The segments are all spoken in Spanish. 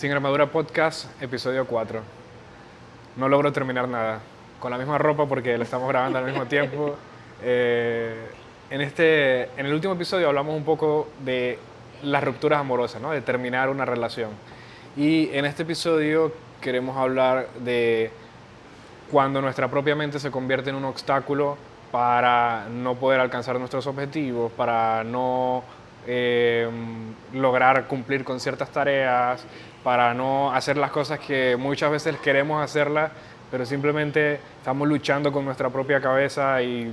Sin Armadura Podcast, episodio 4. No logro terminar nada. Con la misma ropa porque lo estamos grabando al mismo tiempo. En el último episodio hablamos un poco de las rupturas amorosas, ¿no? De terminar una relación. Y en este episodio queremos hablar de cuando nuestra propia mente se convierte en un obstáculo para no poder alcanzar nuestros objetivos, para no lograr cumplir con ciertas tareas, para no hacer las cosas que muchas veces queremos hacerlas, pero simplemente estamos luchando con nuestra propia cabeza y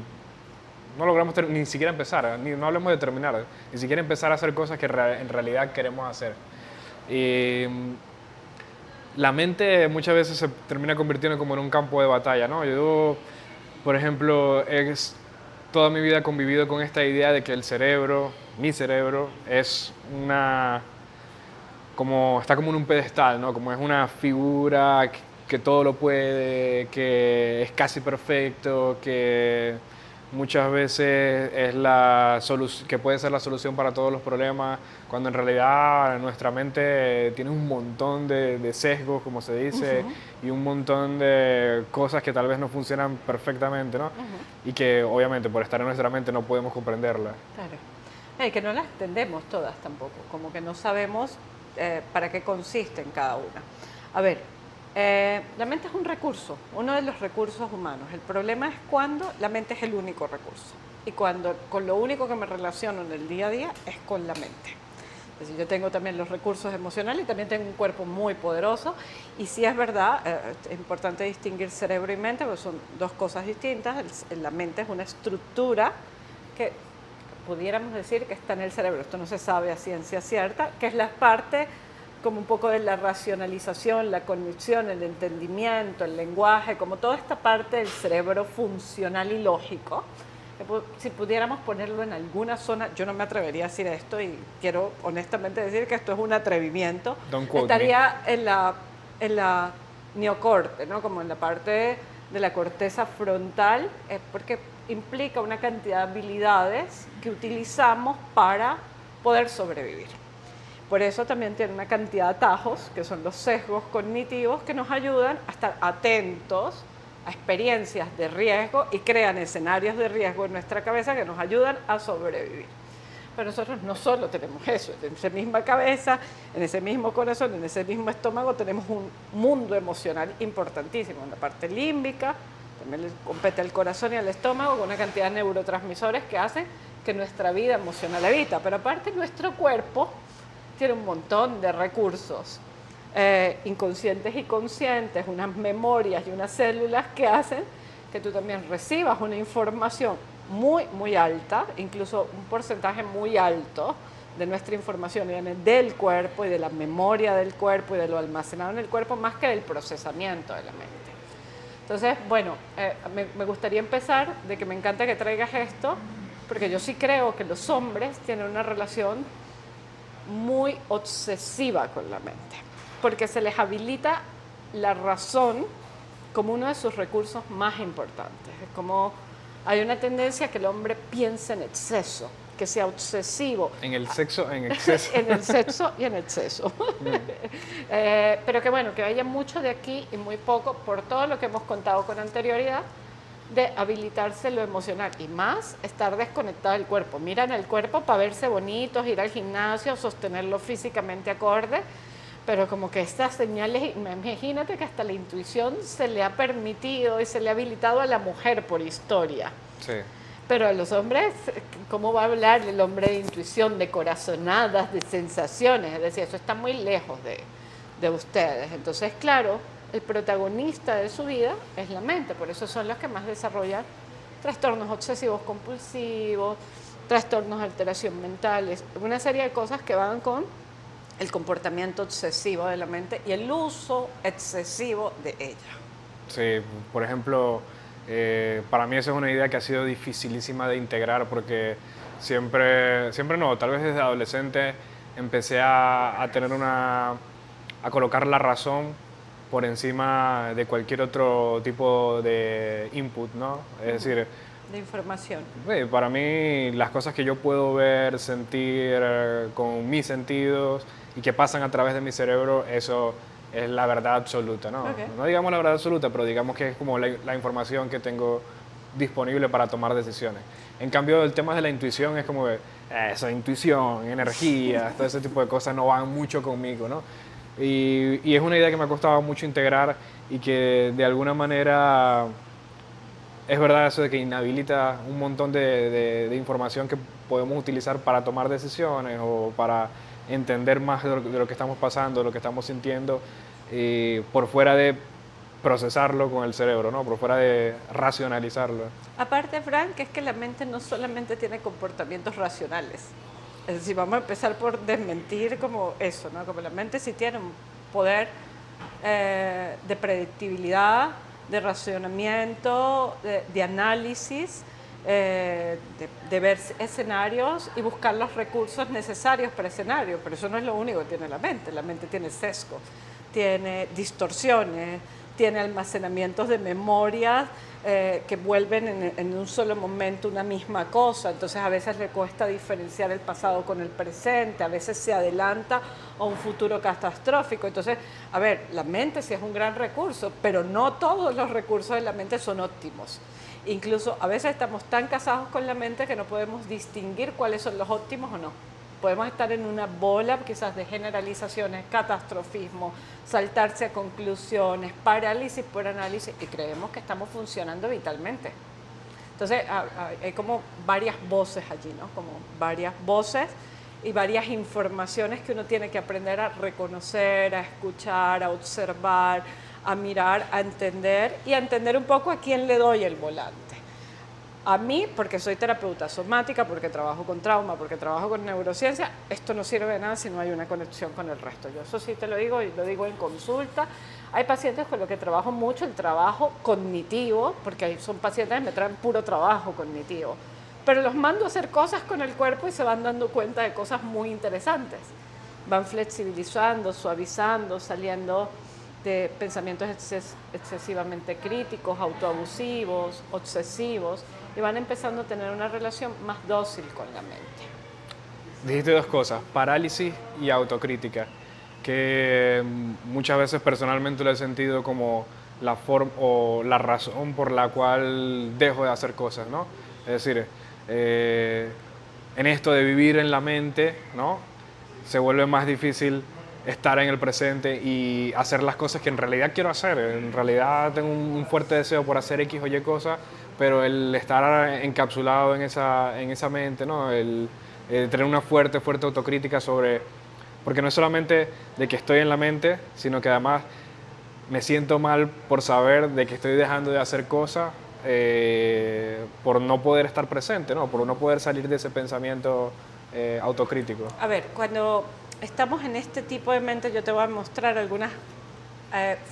no logramos ni siquiera empezar, no hablemos de terminar, ni siquiera empezar a hacer cosas que en realidad queremos hacer. Y la mente muchas veces se termina convirtiendo como en un campo de batalla, ¿no? Yo, por ejemplo, toda mi vida he convivido con esta idea de que el cerebro, mi cerebro, es está como en un pedestal, ¿no? Como es una figura que todo lo puede, que es casi perfecto, que muchas veces es que puede ser la solución para todos los problemas, cuando en realidad nuestra mente tiene un montón de sesgos, como se dice, y un montón de cosas que tal vez no funcionan perfectamente, ¿no? Y que obviamente por estar en nuestra mente no podemos comprenderlas. Claro. Que no las entendemos todas tampoco, como que no sabemos para qué consiste en cada una. A ver, la mente es un recurso, uno de los recursos humanos. El problema es cuando la mente es el único recurso y cuando con lo único que me relaciono en el día a día es con la mente. Es decir, yo tengo también los recursos emocionales y también tengo un cuerpo muy poderoso y sí es verdad, es importante distinguir cerebro y mente porque son dos cosas distintas. La mente es una estructura que pudiéramos decir que está en el cerebro, esto no se sabe a ciencia cierta, que es la parte como un poco de la racionalización, la cognición, el entendimiento, el lenguaje, como toda esta parte del cerebro funcional y lógico. Si pudiéramos ponerlo en alguna zona, yo no me atrevería a decir esto y quiero honestamente decir que esto es un atrevimiento, Don't quote estaría en la neocorte, ¿no? Como en la parte de la corteza frontal, porque implica una cantidad de habilidades que utilizamos para poder sobrevivir. Por eso también tiene una cantidad de atajos, que son los sesgos cognitivos, que nos ayudan a estar atentos a experiencias de riesgo y crean escenarios de riesgo en nuestra cabeza que nos ayudan a sobrevivir. Pero nosotros no solo tenemos eso, en esa misma cabeza, en ese mismo corazón, en ese mismo estómago tenemos un mundo emocional importantísimo, en la parte límbica, también le compete al corazón y al estómago con una cantidad de neurotransmisores que hacen que nuestra vida emocional evita. Pero aparte nuestro cuerpo tiene un montón de recursos inconscientes y conscientes, unas memorias y unas células que hacen que tú también recibas una información muy, muy alta, incluso un porcentaje muy alto de nuestra información viene del cuerpo y de la memoria del cuerpo y de lo almacenado en el cuerpo más que del procesamiento de la mente. Entonces, bueno, me gustaría empezar de que me encanta que traigas esto, porque yo sí creo que los hombres tienen una relación muy obsesiva con la mente, porque se les habilita la razón como uno de sus recursos más importantes. Es como hay una tendencia a que el hombre piense en exceso, que sea obsesivo. En el sexo, en exceso. En el sexo y en exceso. Pero que bueno, que haya mucho de aquí y muy poco, por todo lo que hemos contado con anterioridad, de habilitarse lo emocional y más estar desconectado del cuerpo. Miran el cuerpo para verse bonitos, ir al gimnasio, sostenerlo físicamente acorde, pero como que estas señales, imagínate que hasta la intuición se le ha permitido y se le ha habilitado a la mujer por historia. Sí. Pero a los hombres, ¿cómo va a hablar el hombre de intuición, de corazonadas, de sensaciones? Es decir, eso está muy lejos de ustedes. Entonces, claro, el protagonista de su vida es la mente, por eso son los que más desarrollan trastornos obsesivos compulsivos, trastornos de alteración mentales, una serie de cosas que van con el comportamiento obsesivo de la mente y el uso excesivo de ella. Sí, por ejemplo, para mí esa es una idea que ha sido dificilísima de integrar porque siempre no, tal vez desde adolescente empecé a colocar la razón por encima de cualquier otro tipo de input, ¿no? Es decir, de información. Sí, para mí las cosas que yo puedo ver, sentir con mis sentidos y que pasan a través de mi cerebro, eso es la verdad absoluta, ¿no? Ok. No digamos la verdad absoluta, pero digamos que es como la información que tengo disponible para tomar decisiones. En cambio, el tema de la intuición es como que eso, intuición, energía, todo ese tipo de cosas no van mucho conmigo, ¿no? Y es una idea que me ha costado mucho integrar y que de alguna manera es verdad eso de que inhabilita un montón de información que podemos utilizar para tomar decisiones o para entender más de lo que estamos pasando, de lo que estamos sintiendo, por fuera de procesarlo con el cerebro, ¿no? Por fuera de racionalizarlo. Aparte, Frank, es que la mente no solamente tiene comportamientos racionales. Es decir, vamos a empezar por desmentir como eso, ¿no? Como la mente sí tiene un poder de predictibilidad, de racionamiento, de análisis, de ver escenarios y buscar los recursos necesarios para escenarios. Pero eso no es lo único que tiene la mente. La mente tiene sesgo, tiene distorsiones, tiene almacenamientos de memorias que vuelven en un solo momento una misma cosa. Entonces a veces le cuesta diferenciar el pasado con el presente, a veces se adelanta a un futuro catastrófico. Entonces, a ver, la mente sí es un gran recurso, pero no todos los recursos de la mente son óptimos. Incluso a veces estamos tan casados con la mente que no podemos distinguir cuáles son los óptimos o no. Podemos estar en una bola quizás de generalizaciones, catastrofismo, saltarse a conclusiones, parálisis por análisis y creemos que estamos funcionando vitalmente. Entonces hay como varias voces allí, ¿no? Como varias voces y varias informaciones que uno tiene que aprender a reconocer, a escuchar, a observar, a mirar, a entender y a entender un poco a quién le doy el volante. A mí, porque soy terapeuta somática, porque trabajo con trauma, porque trabajo con neurociencia, esto no sirve de nada si no hay una conexión con el resto. Yo eso sí te lo digo y lo digo en consulta. Hay pacientes con los que trabajo mucho el trabajo cognitivo, porque son pacientes que me traen puro trabajo cognitivo. Pero los mando a hacer cosas con el cuerpo y se van dando cuenta de cosas muy interesantes. Van flexibilizando, suavizando, saliendo de pensamientos excesivamente críticos, autoabusivos, obsesivos, y van empezando a tener una relación más dócil con la mente. Dijiste dos cosas, parálisis y autocrítica, que muchas veces personalmente lo he sentido como la forma o la razón por la cual dejo de hacer cosas, ¿no? Es decir, en esto de vivir en la mente, ¿no? Se vuelve más difícil estar en el presente y hacer las cosas que en realidad quiero hacer. En realidad tengo un fuerte deseo por hacer X o Y cosas, pero el estar encapsulado en esa mente, ¿no? El tener una fuerte autocrítica sobre... Porque no es solamente de que estoy en la mente, sino que además me siento mal por saber de que estoy dejando de hacer cosas por no poder estar presente, ¿no? Por no poder salir de ese pensamiento autocrítico. A ver, cuando estamos en este tipo de mente, yo te voy a mostrar algunas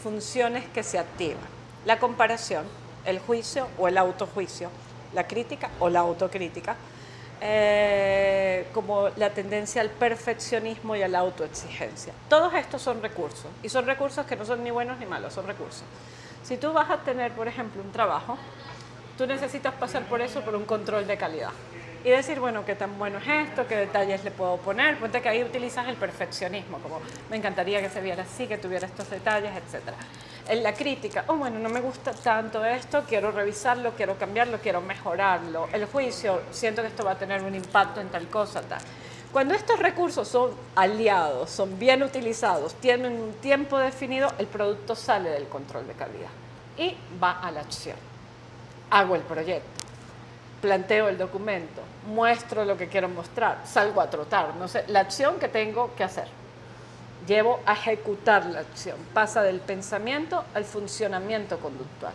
funciones que se activan. La comparación, el juicio o el autojuicio, la crítica o la autocrítica, como la tendencia al perfeccionismo y a la autoexigencia. Todos estos son recursos, y son recursos que no son ni buenos ni malos, son recursos. Si tú vas a tener, por ejemplo, un trabajo, tú necesitas pasar por eso, por un control de calidad. Y decir, bueno, qué tan bueno es esto, qué detalles le puedo poner. Ponte que ahí utilizas el perfeccionismo, como me encantaría que se viera así, que tuviera estos detalles, etc. En la crítica, oh, bueno, no me gusta tanto esto, quiero revisarlo, quiero cambiarlo, quiero mejorarlo. El juicio, siento que esto va a tener un impacto en tal cosa, tal. Cuando estos recursos son aliados, son bien utilizados, tienen un tiempo definido, el producto sale del control de calidad y va a la acción. Hago el proyecto, planteo el documento, muestro lo que quiero mostrar, salgo a trotar, no sé, la acción que tengo que hacer. Llevo a ejecutar la acción, pasa del pensamiento al funcionamiento conductual.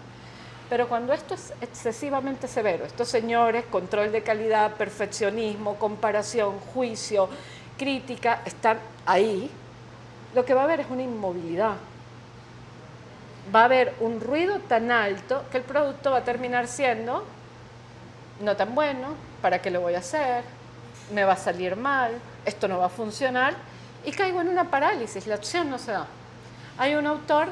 Pero cuando esto es excesivamente severo, estos señores, control de calidad, perfeccionismo, comparación, juicio, crítica, están ahí, lo que va a haber es una inmovilidad. Va a haber un ruido tan alto que el producto va a terminar siendo no tan bueno, ¿para qué lo voy a hacer? Me va a salir mal, esto no va a funcionar y caigo en una parálisis, la acción no se da. Hay un autor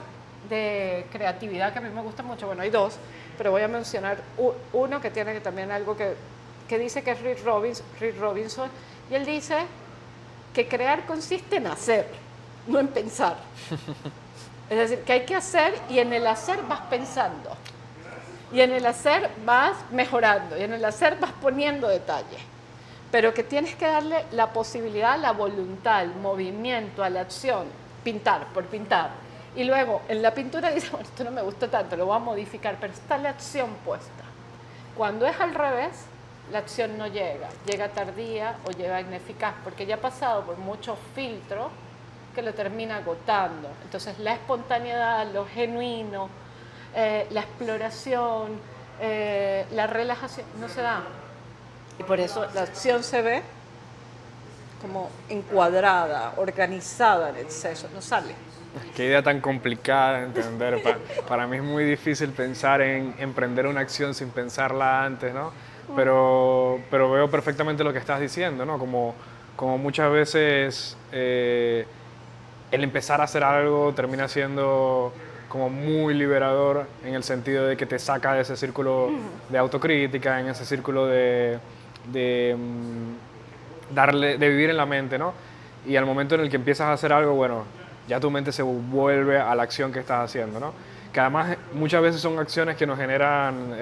de creatividad que a mí me gusta mucho. Bueno, hay dos, pero voy a mencionar uno que tiene también algo que dice que es Rick Robinson, y él dice que crear consiste en hacer, no en pensar. Es decir, que hay que hacer y en el hacer vas pensando. Y en el hacer vas mejorando. Y en el hacer vas poniendo detalles. Pero que tienes que darle la posibilidad, la voluntad, el movimiento, a la acción. Pintar por pintar. Y luego en la pintura dice, bueno, esto no me gusta tanto, lo voy a modificar. Pero está la acción puesta. Cuando es al revés, la acción no llega. Llega tardía o llega ineficaz. Porque ya ha pasado por muchos filtros que lo termina agotando. Entonces la espontaneidad, lo genuino, la exploración, la relajación, no se da. Y por eso la acción se ve como encuadrada, organizada en exceso, no sale. Qué idea tan complicada de entender. Para mí es muy difícil pensar en emprender una acción sin pensarla antes, ¿no? Pero veo perfectamente lo que estás diciendo, ¿no? Como muchas veces el empezar a hacer algo termina siendo como muy liberador en el sentido de que te saca de ese círculo de autocrítica, en ese círculo de vivir en la mente, ¿no? Y al momento en el que empiezas a hacer algo, bueno, ya tu mente se vuelve a la acción que estás haciendo, ¿no? Que además muchas veces son acciones que nos generan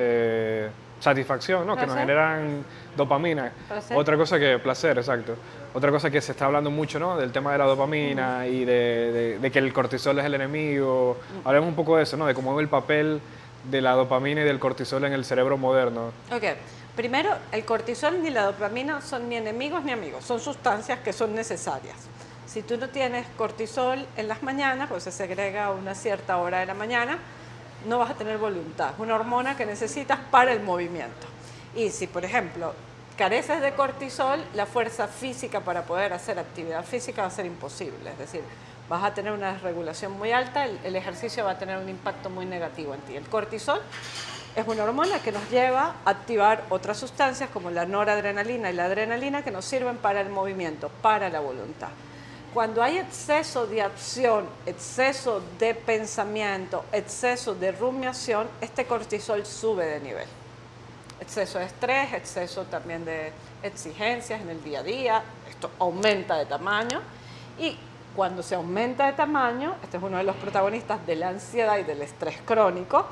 satisfacción, ¿no? Que nos generan dopamina. Placer. Otra cosa que placer, exacto. Otra cosa que se está hablando mucho, ¿no? Del tema de la dopamina y de que el cortisol es el enemigo. Hablemos un poco de eso, ¿no? De cómo es el papel de la dopamina y del cortisol en el cerebro moderno. Ok, primero, el cortisol ni la dopamina son ni enemigos ni amigos, son sustancias que son necesarias. Si tú no tienes cortisol en las mañanas, pues se segrega a una cierta hora de la mañana, no vas a tener voluntad. Es una hormona que necesitas para el movimiento. Y si, por ejemplo, careces de cortisol, la fuerza física para poder hacer actividad física va a ser imposible. Es decir, vas a tener una desregulación muy alta, el ejercicio va a tener un impacto muy negativo en ti. El cortisol es una hormona que nos lleva a activar otras sustancias como la noradrenalina y la adrenalina que nos sirven para el movimiento, para la voluntad. Cuando hay exceso de acción, exceso de pensamiento, exceso de rumiación, este cortisol sube de nivel. Exceso de estrés, exceso también de exigencias en el día a día, esto aumenta de tamaño y cuando se aumenta de tamaño, este es uno de los protagonistas de la ansiedad y del estrés crónico,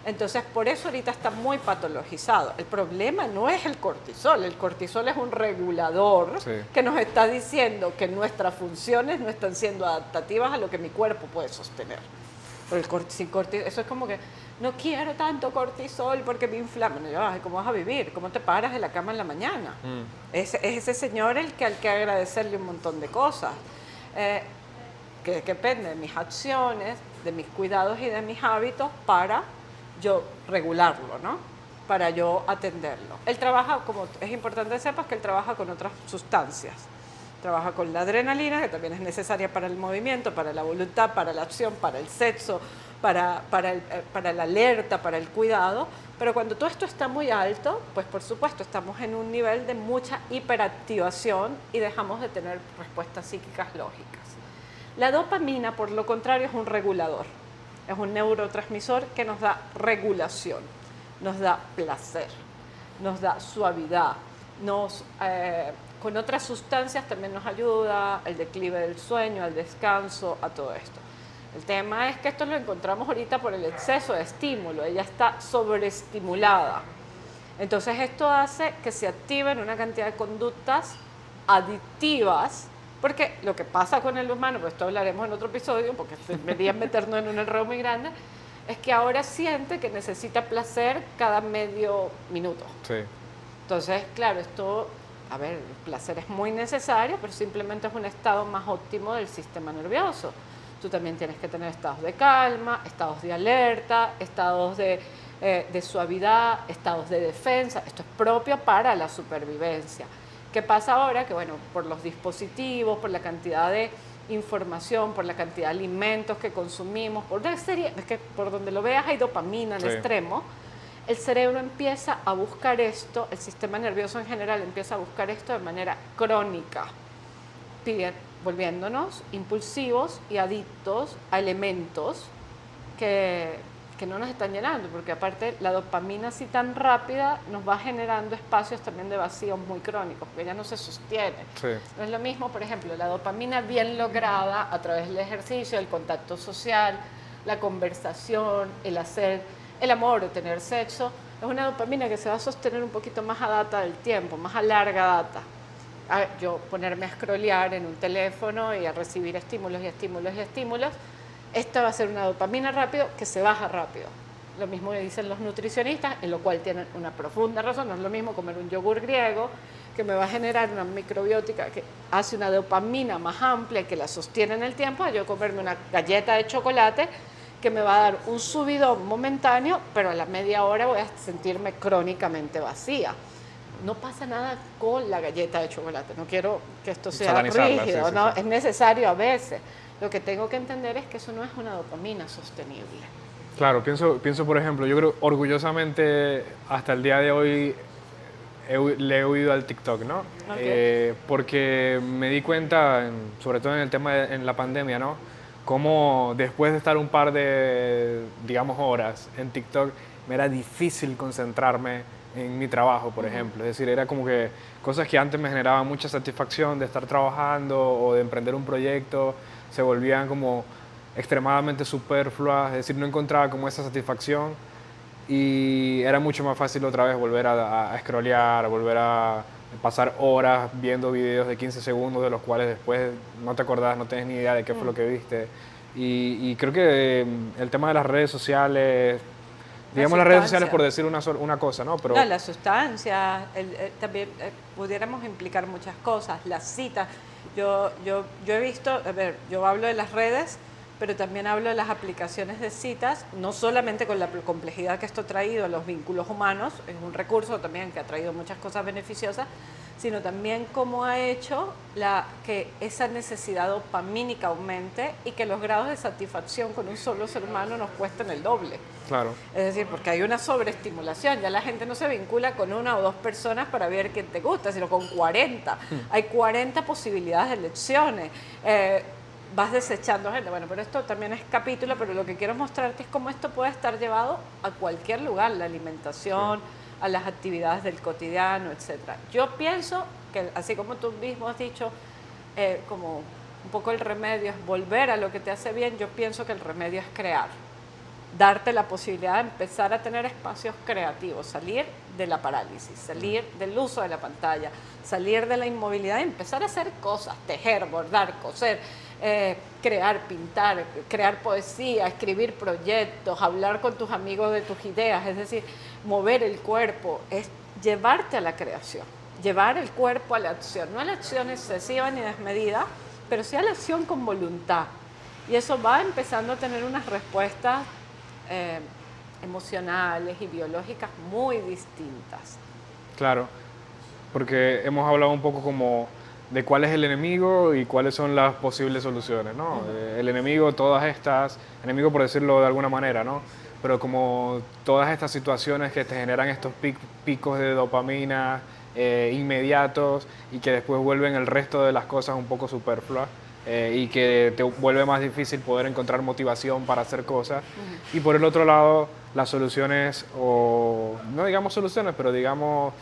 entonces por eso ahorita está muy patologizado. El problema no es el cortisol es un regulador que nos está diciendo que nuestras funciones no están siendo adaptativas a lo que mi cuerpo puede sostener. Pero sin cortisol, eso es como que no quiero tanto cortisol porque me inflama. No, ¿cómo vas a vivir? ¿Cómo te paras de la cama en la mañana? Es ese señor al que agradecerle un montón de cosas. Que depende de mis acciones, de mis cuidados y de mis hábitos para yo regularlo, ¿no? Para yo atenderlo. Él trabaja, como es importante que sepas, que él trabaja con otras sustancias. Trabaja con la adrenalina, que también es necesaria para el movimiento, para la voluntad, para la acción, para el sexo, para la alerta, para el cuidado. Pero cuando todo esto está muy alto, pues por supuesto estamos en un nivel de mucha hiperactivación y dejamos de tener respuestas psíquicas lógicas. La dopamina, por lo contrario, es un regulador. Es un neurotransmisor que nos da regulación, nos da placer, nos da suavidad, con otras sustancias también nos ayuda al declive del sueño, al descanso, a todo esto. El tema es que esto lo encontramos ahorita por el exceso de estímulo, ella está sobreestimulada. Entonces esto hace que se activen una cantidad de conductas adictivas, porque lo que pasa con el humano, pues esto hablaremos en otro episodio, porque deberían meternos en un error muy grande, es que ahora siente que necesita placer cada medio minuto. Sí. Entonces, claro, el placer es muy necesario, pero simplemente es un estado más óptimo del sistema nervioso. Tú también tienes que tener estados de calma, estados de alerta, estados de suavidad, estados de defensa. Esto es propio para la supervivencia. ¿Qué pasa ahora? Que bueno, por los dispositivos, por la cantidad de información, por la cantidad de alimentos que consumimos, por una serie, es que por donde lo veas hay dopamina en extremo, el cerebro empieza a buscar esto, el sistema nervioso en general empieza a buscar esto de manera crónica, volviéndonos impulsivos y adictos a elementos que no nos están llenando, porque aparte la dopamina así tan rápida nos va generando espacios también de vacíos muy crónicos, porque ya no se sostiene. Sí. No es lo mismo, por ejemplo, la dopamina bien lograda a través del ejercicio, el contacto social, la conversación, el hacer el amor o tener sexo, es una dopamina que se va a sostener un poquito más a data del tiempo, más a larga data. Yo ponerme a scrollear en un teléfono y a recibir estímulos y estímulos y estímulos, esta va a ser una dopamina rápido que se baja rápido. Lo mismo que dicen los nutricionistas, en lo cual tienen una profunda razón. No es lo mismo comer un yogur griego, que me va a generar una microbiótica que hace una dopamina más amplia que la sostiene en el tiempo, a yo comerme una galleta de chocolate que me va a dar un subidón momentáneo, pero a la media hora voy a sentirme crónicamente vacía. No pasa nada con la galleta de chocolate. No quiero que esto sea rígido, sí, ¿no? sí. Es necesario a veces. Lo que tengo que entender es que eso no es una dopamina sostenible. Claro, pienso por ejemplo, yo creo orgullosamente hasta el día de hoy le he oído al TikTok, ¿no? Okay. Porque me di cuenta, sobre todo en el tema en la pandemia, ¿no? Cómo después de estar un par de, digamos, horas en TikTok, me era difícil concentrarme en mi trabajo, por ejemplo. Es decir, era como que cosas que antes me generaban mucha satisfacción de estar trabajando o de emprender un proyecto, se volvían como extremadamente superfluas, es decir, no encontraba como esa satisfacción y era mucho más fácil otra vez volver a scrollear, volver a pasar horas viendo videos de 15 segundos de los cuales después no te acordás, no tienes ni idea de qué fue lo que viste. Y creo que el tema de las redes sociales, digamos las redes sociales por decir una cosa, ¿no? Pero no, la sustancia, también pudiéramos implicar muchas cosas, las citas. Yo he visto, a ver, yo hablo de las redes, pero también hablo de las aplicaciones de citas, no solamente con la complejidad que esto ha traído a los vínculos humanos, es un recurso también que ha traído muchas cosas beneficiosas, sino también cómo ha hecho que esa necesidad dopamínica aumente y que los grados de satisfacción con un solo ser humano nos cuesten el doble. Claro. Es decir, porque hay una sobreestimulación, ya la gente no se vincula con una o dos personas para ver quién te gusta, sino con 40. Hay 40 posibilidades de elecciones. Vas desechando gente. Bueno, pero esto también es capítulo, pero lo que quiero mostrarte es cómo esto puede estar llevado a cualquier lugar, la alimentación, a las actividades del cotidiano, etcétera. Yo pienso que, así como tú mismo has dicho, como un poco el remedio es volver a lo que te hace bien, yo pienso que el remedio es crear. Darte la posibilidad de empezar a tener espacios creativos, salir de la parálisis, salir del uso de la pantalla, salir de la inmovilidad y empezar a hacer cosas, tejer, bordar, coser, crear, pintar, crear poesía, escribir proyectos, hablar con tus amigos de tus ideas, es decir, mover el cuerpo, es llevarte a la creación, llevar el cuerpo a la acción, no a la acción excesiva ni desmedida, pero sí a la acción con voluntad. Y eso va empezando a tener unas respuestas emocionales y biológicas muy distintas. Claro, porque hemos hablado un poco como de cuál es el enemigo y cuáles son las posibles soluciones, ¿no? El enemigo, enemigo por decirlo de alguna manera, ¿no? Pero como todas estas situaciones que te generan estos picos de dopamina inmediatos y que después vuelven el resto de las cosas un poco superfluas. Y que te vuelve más difícil poder encontrar motivación para hacer cosas. Y por el otro lado, las soluciones, o no digamos soluciones, pero digamos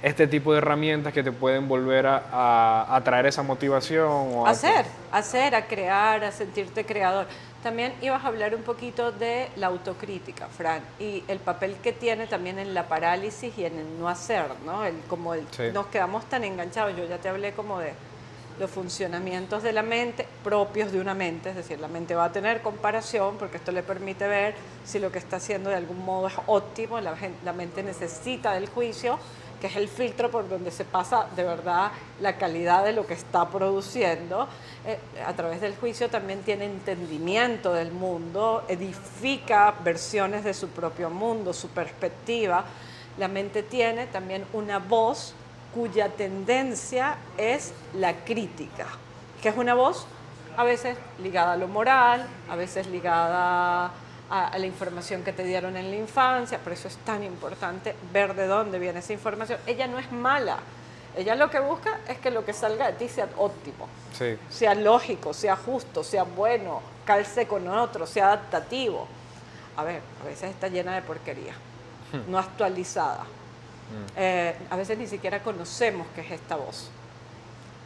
este tipo de herramientas que te pueden volver a traer esa motivación. O a crear, a sentirte creador. También ibas a hablar un poquito de la autocrítica, Fran, y el papel que tiene también en la parálisis y en el no hacer, ¿no? Nos quedamos tan enganchados, yo ya te hablé como de los funcionamientos de la mente propios de una mente, es decir, la mente va a tener comparación porque esto le permite ver si lo que está haciendo de algún modo es óptimo, la mente necesita del juicio, que es el filtro por donde se pasa de verdad la calidad de lo que está produciendo. A través del juicio también tiene entendimiento del mundo, edifica versiones de su propio mundo, su perspectiva. La mente tiene también una voz cuya tendencia es la crítica, que es una voz a veces ligada a lo moral, a veces ligada a la información que te dieron en la infancia, por eso es tan importante ver de dónde viene esa información. Ella no es mala, ella lo que busca es que lo que salga de ti sea óptimo, sea lógico, sea justo, sea bueno, calce con otro, sea adaptativo. a ver, a veces está llena de porquería, no actualizada. A veces ni siquiera conocemos qué es esta voz.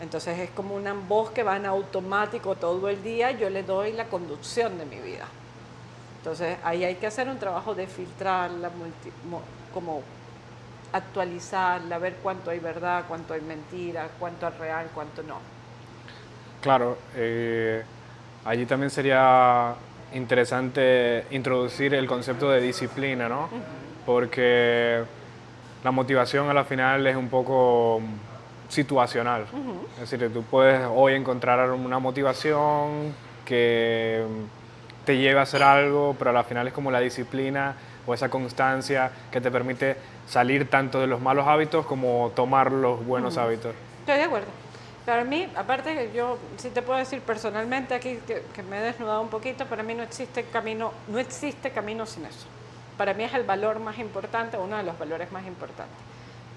Entonces es como una voz que va en automático todo el día, yo le doy la conducción de mi vida. Entonces ahí hay que hacer un trabajo de filtrarla, como actualizarla, ver cuánto hay verdad, cuánto hay mentira, cuánto es real, cuánto no. Claro, allí también sería interesante introducir el concepto de disciplina, ¿no? Porque la motivación a la final es un poco situacional. Es decir, tú puedes hoy encontrar una motivación que te lleve a hacer algo, pero a la final es como la disciplina o esa constancia que te permite salir tanto de los malos hábitos como tomar los buenos hábitos. Estoy de acuerdo. Para mí, aparte que yo sí te puedo decir personalmente aquí que me he desnudado un poquito, para mí no existe camino sin eso. Para mí es el valor más importante, uno de los valores más importantes.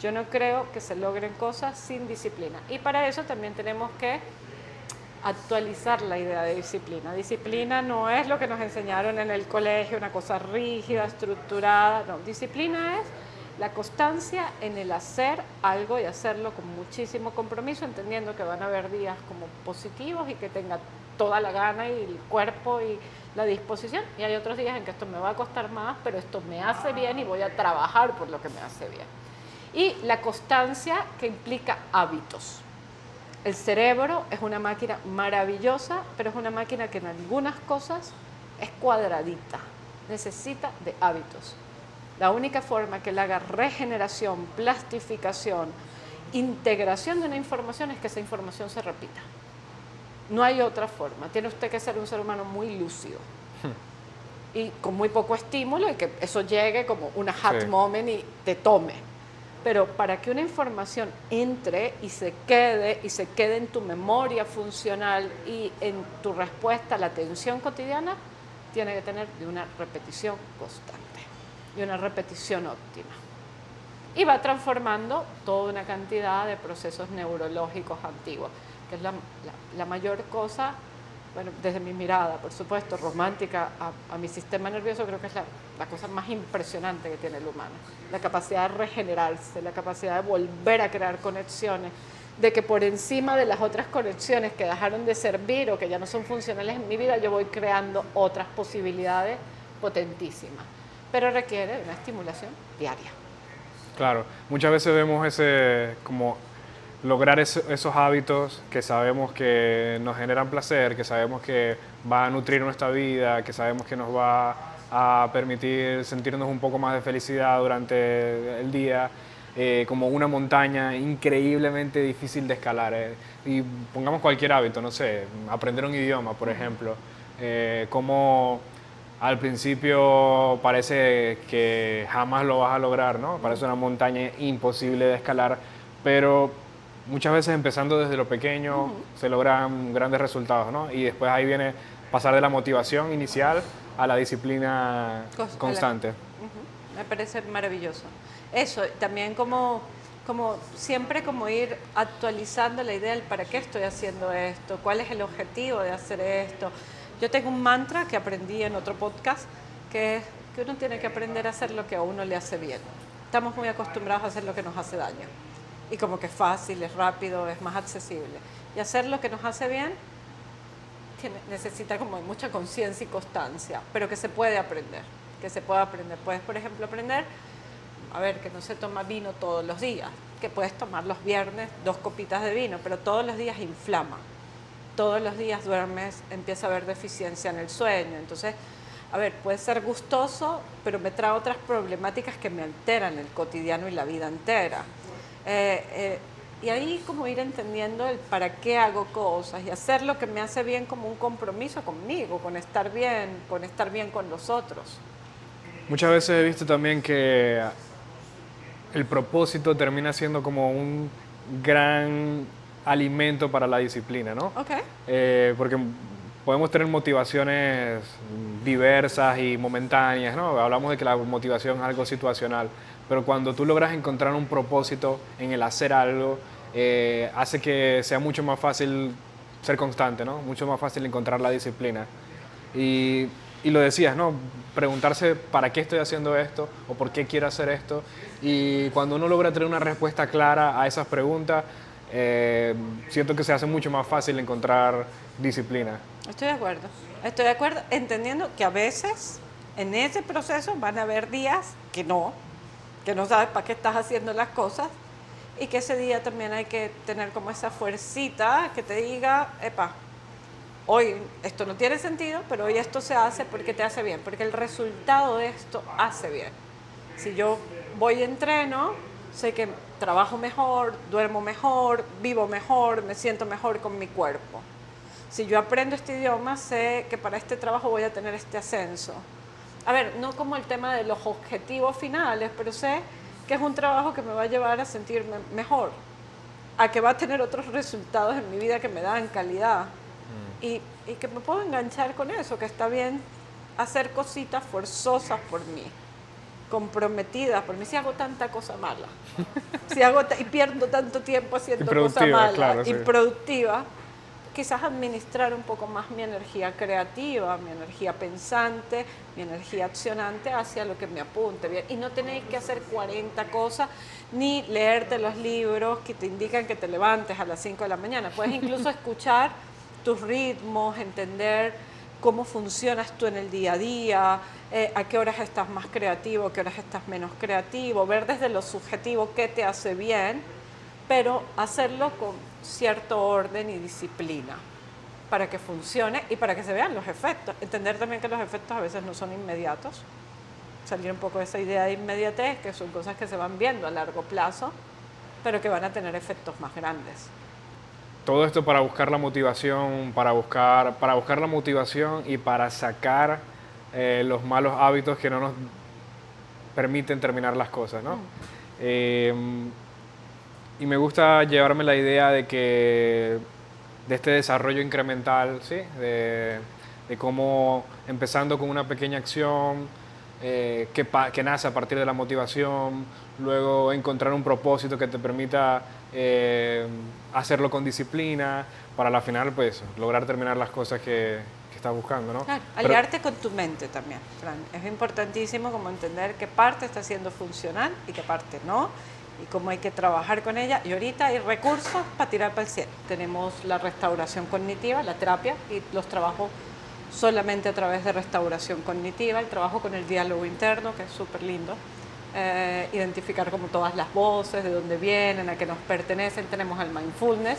Yo no creo que se logren cosas sin disciplina. Y para eso también tenemos que actualizar la idea de disciplina. Disciplina no es lo que nos enseñaron en el colegio, una cosa rígida, estructurada. No, disciplina es la constancia en el hacer algo y hacerlo con muchísimo compromiso, entendiendo que van a haber días como positivos y que tenga toda la gana y el cuerpo y la disposición. Y hay otros días en que esto me va a costar más, pero esto me hace bien y voy a trabajar por lo que me hace bien. Y la constancia que implica hábitos. El cerebro es una máquina maravillosa, pero es una máquina que en algunas cosas es cuadradita, necesita de hábitos. La única forma que le haga regeneración, plastificación, integración de una información es que esa información se repita. No hay otra forma. Tiene usted que ser un ser humano muy lúcido y con muy poco estímulo y que eso llegue como una hot moment y te tome. Pero para que una información entre y se quede en tu memoria funcional y en tu respuesta a la atención cotidiana, tiene que tener de una repetición constante y una repetición óptima. Y va transformando toda una cantidad de procesos neurológicos antiguos, que es la mayor cosa, bueno, desde mi mirada, por supuesto, romántica a mi sistema nervioso, creo que es la cosa más impresionante que tiene el humano. La capacidad de regenerarse, la capacidad de volver a crear conexiones, de que por encima de las otras conexiones que dejaron de servir o que ya no son funcionales en mi vida, yo voy creando otras posibilidades potentísimas. Pero requiere una estimulación diaria. Claro, muchas veces vemos como lograr esos hábitos que sabemos que nos generan placer, que sabemos que va a nutrir nuestra vida, que sabemos que nos va a permitir sentirnos un poco más de felicidad durante el día, como una montaña increíblemente difícil de escalar. Y pongamos cualquier hábito, no sé, aprender un idioma, por ejemplo, como al principio parece que jamás lo vas a lograr, ¿no? Parece una montaña imposible de escalar, pero muchas veces empezando desde lo pequeño se logran grandes resultados, ¿no? Y después ahí viene pasar de la motivación inicial a la disciplina constante. Me parece maravilloso. Eso, también como siempre como ir actualizando la idea del para qué estoy haciendo esto, cuál es el objetivo de hacer esto. Yo tengo un mantra que aprendí en otro podcast, que es que uno tiene que aprender a hacer lo que a uno le hace bien. Estamos muy acostumbrados a hacer lo que nos hace daño. Y como que es fácil, es rápido, es más accesible. Y hacer lo que nos hace bien necesita como mucha conciencia y constancia, pero que se puede aprender, Puedes, por ejemplo, aprender, a ver, que no se toma vino todos los días, que puedes tomar los viernes 2 copitas de vino, pero todos los días inflama. Todos los días duermes, empieza a haber deficiencia en el sueño. Entonces, a ver, puede ser gustoso, pero me trae otras problemáticas que me alteran el cotidiano y la vida entera. Y ahí como ir entendiendo el para qué hago cosas y hacer lo que me hace bien como un compromiso conmigo, con estar bien con los otros. Muchas veces he visto también que el propósito termina siendo como un gran alimento para la disciplina, ¿no? Okay. Porque podemos tener motivaciones diversas y momentáneas, ¿no? Hablamos de que la motivación es algo situacional, pero cuando tú logras encontrar un propósito en el hacer algo, hace que sea mucho más fácil ser constante, ¿no? Mucho más fácil encontrar la disciplina. Y y lo decías, ¿no? Preguntarse para qué estoy haciendo esto o por qué quiero hacer esto. Y cuando uno logra tener una respuesta clara a esas preguntas, siento que se hace mucho más fácil encontrar disciplina. Estoy de acuerdo. Estoy de acuerdo, entendiendo que a veces en ese proceso van a haber días que no sabes para qué estás haciendo las cosas y que ese día también hay que tener como esa fuercita que te diga, epa, hoy esto no tiene sentido, pero hoy esto se hace porque te hace bien, porque el resultado de esto hace bien. Si yo voy y entreno, sé que trabajo mejor, duermo mejor, vivo mejor, me siento mejor con mi cuerpo. Si yo aprendo este idioma, sé que para este trabajo voy a tener este ascenso. A ver, no como el tema de los objetivos finales, pero sé que es un trabajo que me va a llevar a sentirme mejor, a que va a tener otros resultados en mi vida que me dan calidad. Y que me puedo enganchar con eso, que está bien hacer cositas forzosas por mí, comprometidas por mí. Si hago tanta cosa mala, y pierdo tanto tiempo haciendo cosas malas, claro, sí. improductiva, quizás administrar un poco más mi energía creativa, mi energía pensante, mi energía accionante hacia lo que me apunte bien. Y no tenéis que hacer 40 cosas, ni leerte los libros que te indican que te levantes a las 5 de la mañana. Puedes incluso escuchar tus ritmos, entender cómo funcionas tú en el día a día, a qué horas estás más creativo, a qué horas estás menos creativo, ver desde lo subjetivo qué te hace bien, pero hacerlo con cierto orden y disciplina para que funcione y para que se vean los efectos. Entender también que los efectos a veces no son inmediatos, salir un poco de esa idea de inmediatez, que son cosas que se van viendo a largo plazo, pero que van a tener efectos más grandes. Todo esto para buscar la motivación, para buscar la motivación y para sacar los malos hábitos que no nos permiten terminar las cosas, ¿no? Eh, y me gusta llevarme la idea de este desarrollo incremental, ¿sí? De cómo empezando con una pequeña acción que nace a partir de la motivación, luego encontrar un propósito que te permita hacerlo con disciplina, para al final pues lograr terminar las cosas que estás buscando, ¿no? Claro, aliarte con tu mente también, Fran. Es importantísimo como entender qué parte está siendo funcional y qué parte no, y cómo hay que trabajar con ella. Y ahorita hay recursos para tirar para el cielo. Tenemos la restauración cognitiva, la terapia, y los trabajos solamente a través de restauración cognitiva, el trabajo con el diálogo interno, que es súper lindo. Identificar como todas las voces, de dónde vienen, a qué nos pertenecen. Tenemos el mindfulness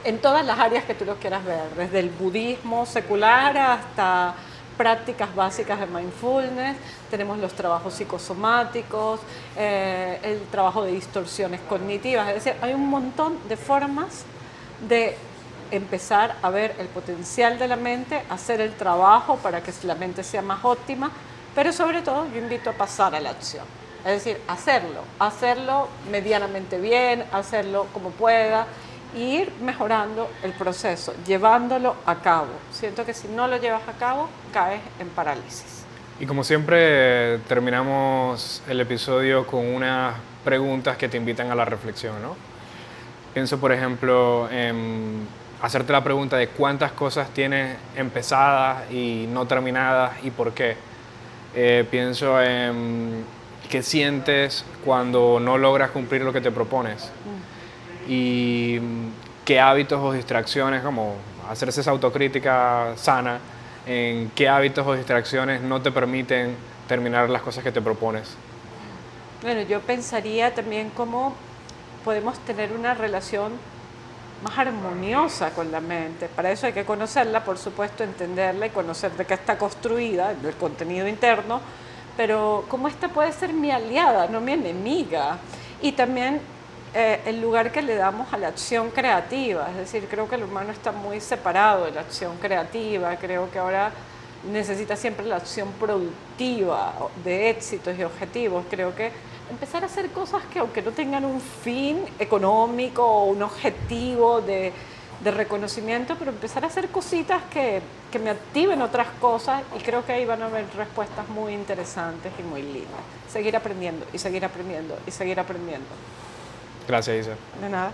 en todas las áreas que tú lo quieras ver, desde el budismo secular hasta prácticas básicas de mindfulness. Tenemos los trabajos psicosomáticos, el trabajo de distorsiones cognitivas, es decir, hay un montón de formas de empezar a ver el potencial de la mente, hacer el trabajo para que la mente sea más óptima, pero sobre todo yo invito a pasar a la acción. Es decir, hacerlo medianamente bien, hacerlo como pueda, e ir mejorando el proceso, llevándolo a cabo. Siento que si no lo llevas a cabo, caes en parálisis. Y como siempre, terminamos el episodio con unas preguntas que te invitan a la reflexión, ¿no? Pienso, por ejemplo, en hacerte la pregunta de cuántas cosas tienes empezadas y no terminadas y por qué. Pienso en qué sientes cuando no logras cumplir lo que te propones. Y qué hábitos o distracciones, como hacerse esa autocrítica sana, en qué hábitos o distracciones no te permiten terminar las cosas que te propones. Bueno, yo pensaría también cómo podemos tener una relación más armoniosa con la mente. Para eso hay que conocerla, por supuesto, entenderla y conocer de qué está construida, el contenido interno, pero cómo esta puede ser mi aliada, no mi enemiga. Y también el lugar que le damos a la acción creativa, es decir, creo que el humano está muy separado de la acción creativa, creo que ahora necesita siempre la acción productiva de éxitos y objetivos. Creo que empezar a hacer cosas que aunque no tengan un fin económico o un objetivo de reconocimiento, pero empezar a hacer cositas que me activen otras cosas, y creo que ahí van a haber respuestas muy interesantes y muy lindas. Seguir aprendiendo y seguir aprendiendo y seguir aprendiendo. Gracias, Isa. De nada.